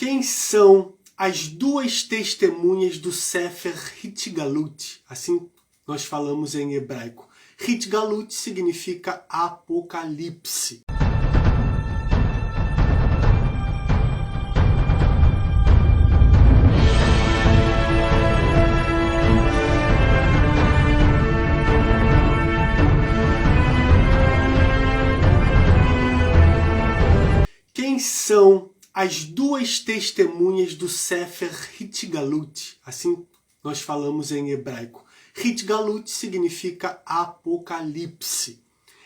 Quem são as duas testemunhas do Sefer Hitgalut? Assim nós falamos em hebraico. Hitgalut significa Apocalipse. Quem são as duas testemunhas do Sefer Hitgalut? Assim nós falamos em hebraico. Hitgalut significa Apocalipse.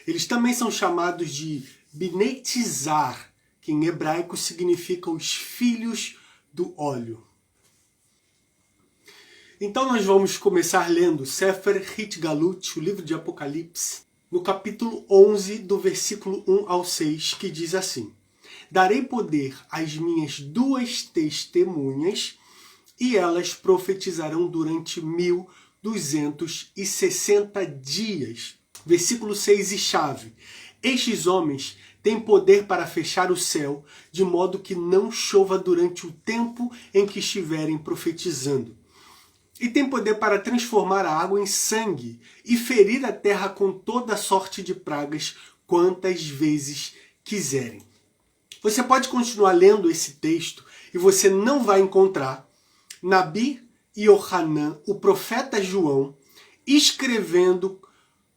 Eles também são chamados de Bnei Tzar, que em hebraico significa os filhos do óleo. Então nós vamos começar lendo Sefer Hitgalut, o livro de Apocalipse, no capítulo 11, do versículo 1 ao 6, que diz assim: Darei poder às minhas duas testemunhas, e elas profetizarão durante 1260 dias. Versículo 6 e chave. Estes homens têm poder para fechar o céu, de modo que não chova durante o tempo em que estiverem profetizando. E têm poder para transformar a água em sangue e ferir a terra com toda sorte de pragas, quantas vezes quiserem. Você pode continuar lendo esse texto e você não vai encontrar Nabi Yohanan, o profeta João, escrevendo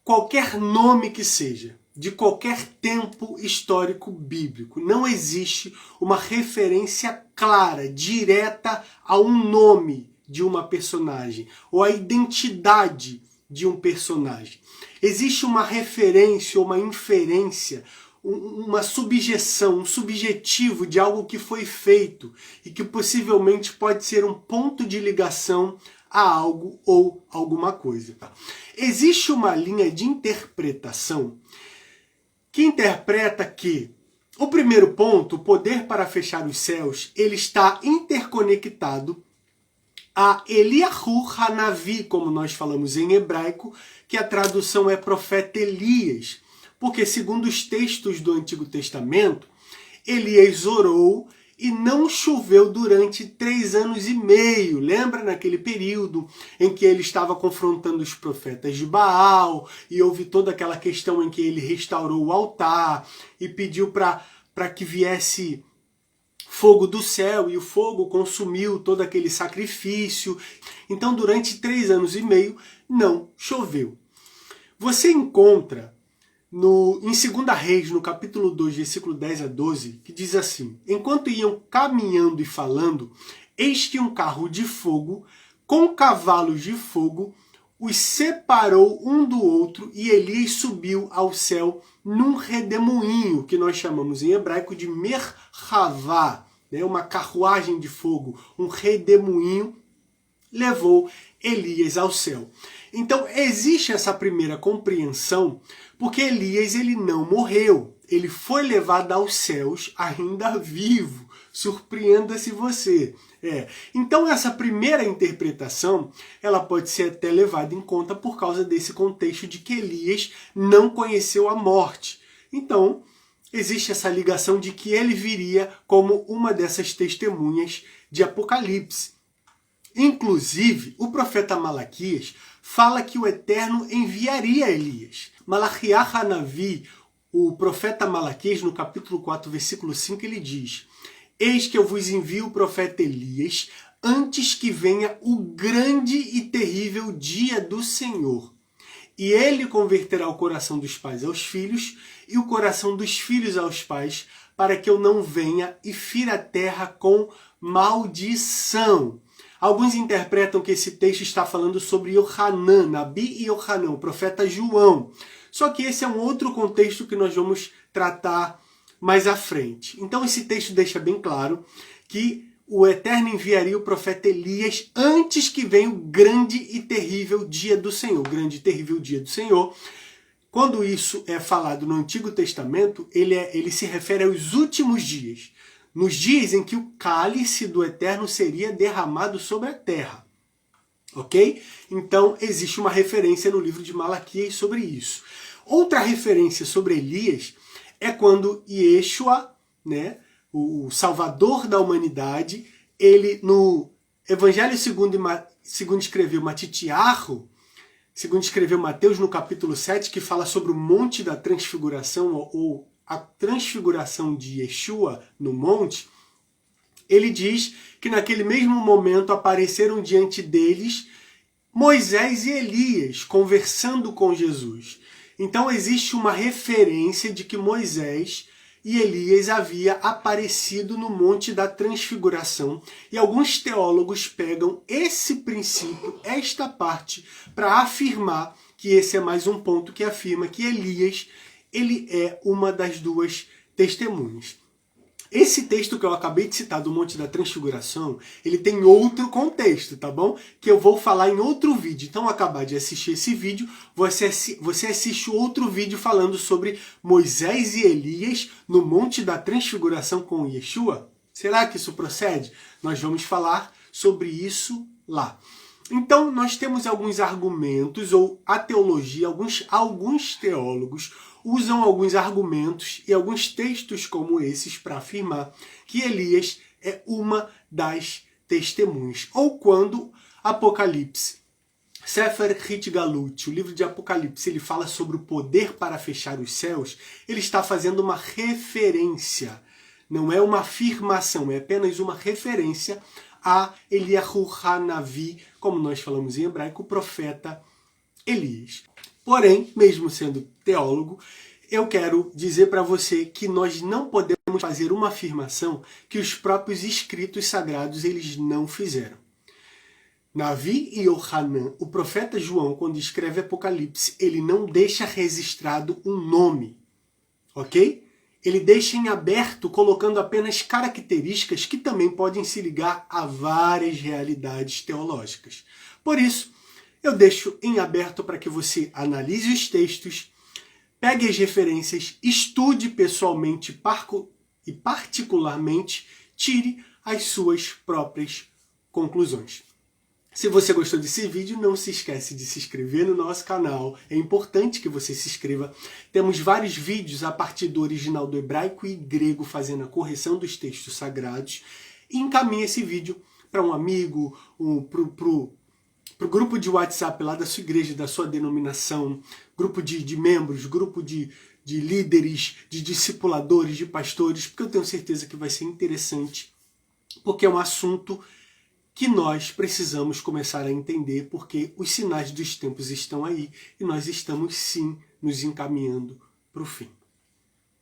qualquer nome que seja, de qualquer tempo histórico bíblico. Não existe uma referência clara, direta a um nome de uma personagem ou a identidade de um personagem. Existe uma referência ou uma inferência, uma subjeção, um subjetivo de algo que foi feito e que possivelmente pode ser um ponto de ligação a algo ou alguma coisa. Existe uma linha de interpretação que interpreta que o primeiro ponto, o poder para fechar os céus, ele está interconectado a Eliyahu Hanavi, como nós falamos em hebraico, que a tradução é profeta Elias. Porque, segundo os textos do Antigo Testamento, Elias orou e não choveu durante 3 anos e meio. Lembra naquele período em que ele estava confrontando os profetas de Baal e houve toda aquela questão em que ele restaurou o altar e pediu para que viesse fogo do céu e o fogo consumiu todo aquele sacrifício. Então, durante 3 anos e meio, não choveu. Você encontra em 2 Reis, no capítulo 2, versículo 10 a 12, que diz assim: Enquanto iam caminhando e falando, eis que um carro de fogo, com cavalos de fogo, os separou um do outro, e Elias subiu ao céu num redemoinho, que nós chamamos em hebraico de merhavá, né? Uma carruagem de fogo, um redemoinho, levou Elias ao céu. Então existe essa primeira compreensão, porque Elias ele não morreu, ele foi levado aos céus ainda vivo. Surpreenda-se você. Então essa primeira interpretação, ela pode ser até levada em conta por causa desse contexto de que Elias não conheceu a morte. Então existe essa ligação de que ele viria como uma dessas testemunhas de Apocalipse. Inclusive, o profeta Malaquias fala que o Eterno enviaria Elias. Malachiah Hanavi, o profeta Malaquias, no capítulo 4, versículo 5, ele diz: Eis que eu vos envio o profeta Elias, antes que venha o grande e terrível dia do Senhor. E ele converterá o coração dos pais aos filhos, e o coração dos filhos aos pais, para que eu não venha e fira a terra com maldição. Alguns interpretam que esse texto está falando sobre Yohanan, Nabi e Yohanan, o profeta João. Só que esse é um outro contexto que nós vamos tratar mais à frente. Então esse texto deixa bem claro que o Eterno enviaria o profeta Elias antes que venha o grande e terrível dia do Senhor. O grande e terrível dia do Senhor. Quando isso é falado no Antigo Testamento, ele se refere aos últimos dias. Nos dias em que o cálice do Eterno seria derramado sobre a terra. Ok? Então, existe uma referência no livro de Malaquias sobre isso. Outra referência sobre Elias é quando Yeshua, né, o Salvador da humanidade, ele no Evangelho segundo escreveu Matitiarro, segundo escreveu Mateus no capítulo 7, que fala sobre o Monte da Transfiguração, ou a transfiguração de Yeshua no monte, ele diz que naquele mesmo momento apareceram diante deles Moisés e Elias conversando com Jesus. Então existe uma referência de que Moisés e Elias havia aparecido no Monte da Transfiguração. E alguns teólogos pegam esse princípio, esta parte, para afirmar que esse é mais um ponto que afirma que Elias ele é uma das duas testemunhas. Esse texto que eu acabei de citar do Monte da Transfiguração, ele tem outro contexto, tá bom? Que eu vou falar em outro vídeo. Então, acabar de assistir esse vídeo, você assiste outro vídeo falando sobre Moisés e Elias no Monte da Transfiguração com Yeshua? Será que isso procede? Nós vamos falar sobre isso lá. Então, nós temos alguns argumentos, ou a teologia, alguns teólogos usam alguns argumentos e alguns textos como esses para afirmar que Elias é uma das testemunhas. Ou quando Apocalipse, Sefer Hitgalut, o livro de Apocalipse, ele fala sobre o poder para fechar os céus, ele está fazendo uma referência. Não é uma afirmação, é apenas uma referência a Eliyahu Hanavi, como nós falamos em hebraico, o profeta Elias. Porém, mesmo sendo teólogo, eu quero dizer para você que nós não podemos fazer uma afirmação que os próprios escritos sagrados eles não fizeram. Navi e Yohanan, o profeta João, quando escreve Apocalipse, ele não deixa registrado um nome, ok? Ele deixa em aberto, colocando apenas características que também podem se ligar a várias realidades teológicas. Por isso, eu deixo em aberto para que você analise os textos, pegue as referências, estude pessoalmente e particularmente tire as suas próprias conclusões. Se você gostou desse vídeo, não se esquece de se inscrever no nosso canal. É importante que você se inscreva. Temos vários vídeos a partir do original do hebraico e grego fazendo a correção dos textos sagrados. E encaminhe esse vídeo para um amigo, para o grupo de WhatsApp lá da sua igreja, da sua denominação, grupo de membros, grupo de líderes, de discipuladores, de pastores, porque eu tenho certeza que vai ser interessante, porque é um assunto que nós precisamos começar a entender, porque os sinais dos tempos estão aí e nós estamos sim nos encaminhando para o fim.